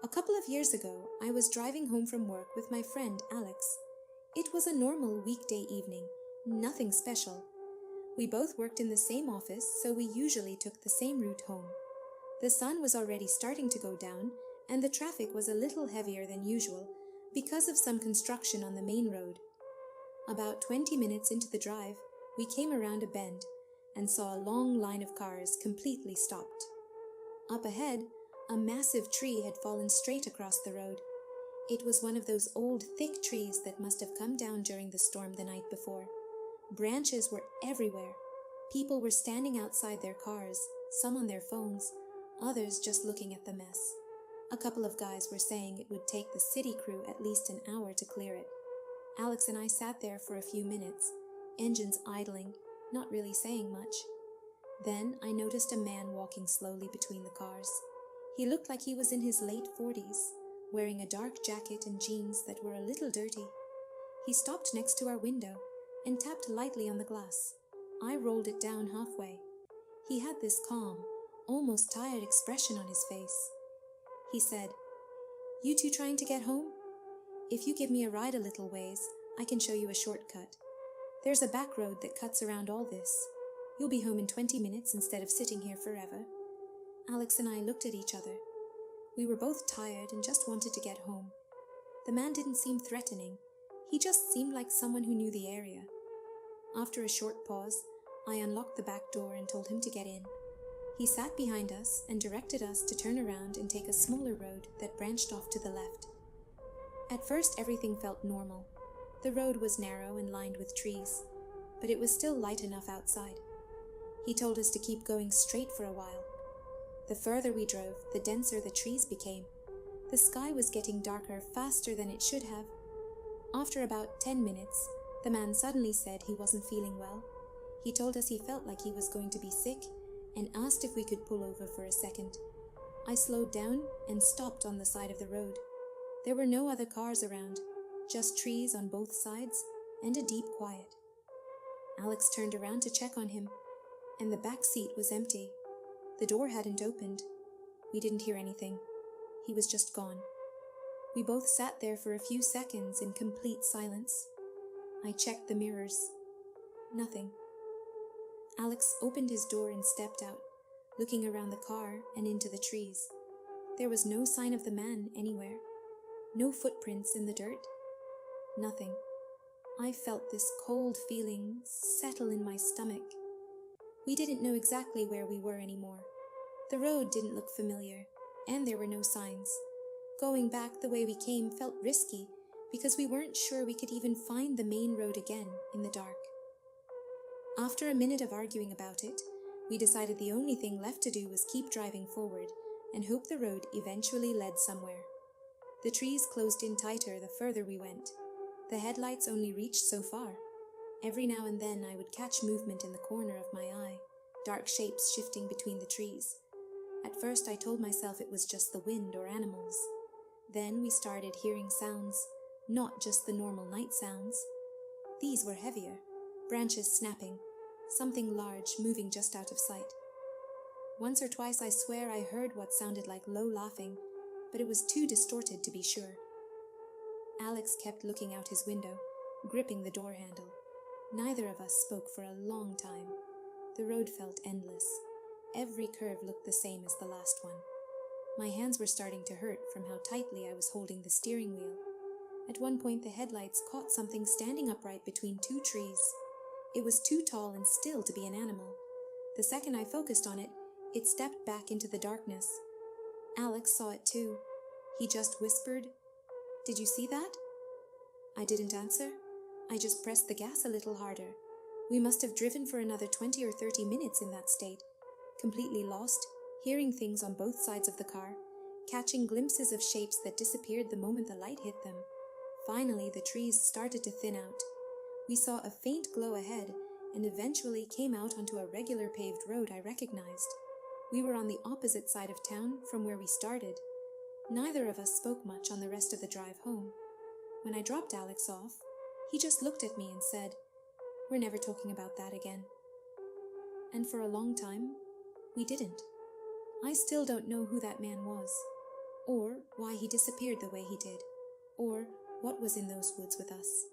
A couple of years ago, I was driving home from work with my friend Alex. It was a normal weekday evening, nothing special. We both worked in the same office, so we usually took the same route home. The sun was already starting to go down, and the traffic was a little heavier than usual because of some construction on the main road. About 20 minutes into the drive, we came around a bend and saw a long line of cars completely stopped. Up ahead, a massive tree had fallen straight across the road. It was one of those old, thick trees that must have come down during the storm the night before. Branches were everywhere. People were standing outside their cars, some on their phones, others just looking at the mess. A couple of guys were saying it would take the city crew at least an hour to clear it. Alex and I sat there for a few minutes, engines idling, not really saying much. Then I noticed a man walking slowly between the cars. He looked like he was in his late 40s, wearing a dark jacket and jeans that were a little dirty. He stopped next to our window and tapped lightly on the glass. I rolled it down halfway. He had this calm, almost tired expression on his face. He said, "You two trying to get home? If you give me a ride a little ways, I can show you a shortcut. There's a back road that cuts around all this. You'll be home in 20 minutes instead of sitting here forever." Alex and I looked at each other. We were both tired and just wanted to get home. The man didn't seem threatening. He just seemed like someone who knew the area. After a short pause, I unlocked the back door and told him to get in. He sat behind us and directed us to turn around and take a smaller road that branched off to the left. At first, everything felt normal. The road was narrow and lined with trees, but it was still light enough outside. He told us to keep going straight for a while. The further we drove, the denser the trees became. The sky was getting darker faster than it should have. After about 10 minutes, the man suddenly said he wasn't feeling well. He told us he felt like he was going to be sick and asked if we could pull over for a second. I slowed down and stopped on the side of the road. There were no other cars around, just trees on both sides and a deep quiet. Alex turned around to check on him, and the back seat was empty. The door hadn't opened. We didn't hear anything. He was just gone. We both sat there for a few seconds in complete silence. I checked the mirrors. Nothing. Alex opened his door and stepped out, looking around the car and into the trees. There was no sign of the man anywhere. No footprints in the dirt. Nothing. I felt this cold feeling settle in my stomach. We didn't know exactly where we were anymore. The road didn't look familiar, and there were no signs. Going back the way we came felt risky because we weren't sure we could even find the main road again in the dark. After a minute of arguing about it, we decided the only thing left to do was keep driving forward and hope the road eventually led somewhere. The trees closed in tighter the further we went. The headlights only reached so far. Every now and then I would catch movement in the corner of my eye, dark shapes shifting between the trees. At first I told myself it was just the wind or animals. Then we started hearing sounds, not just the normal night sounds. These were heavier, branches snapping, something large moving just out of sight. Once or twice I swear I heard what sounded like low laughing, but it was too distorted to be sure. Alex kept looking out his window, gripping the door handle. Neither of us spoke for a long time. The road felt endless. Every curve looked the same as the last one. My hands were starting to hurt from how tightly I was holding the steering wheel. At one point the headlights caught something standing upright between two trees. It was too tall and still to be an animal. The second I focused on it, it stepped back into the darkness. Alex saw it too. He just whispered, "Did you see that?" I didn't answer. I just pressed the gas a little harder. We must have driven for another 20 or 30 minutes in that state, completely lost, hearing things on both sides of the car, catching glimpses of shapes that disappeared the moment the light hit them. Finally, the trees started to thin out. We saw a faint glow ahead and eventually came out onto a regular paved road I recognized. We were on the opposite side of town from where we started. Neither of us spoke much on the rest of the drive home. When I dropped Alex off, he just looked at me and said, "We're never talking about that again." And for a long time, we didn't. I still don't know who that man was, or why he disappeared the way he did, or what was in those woods with us.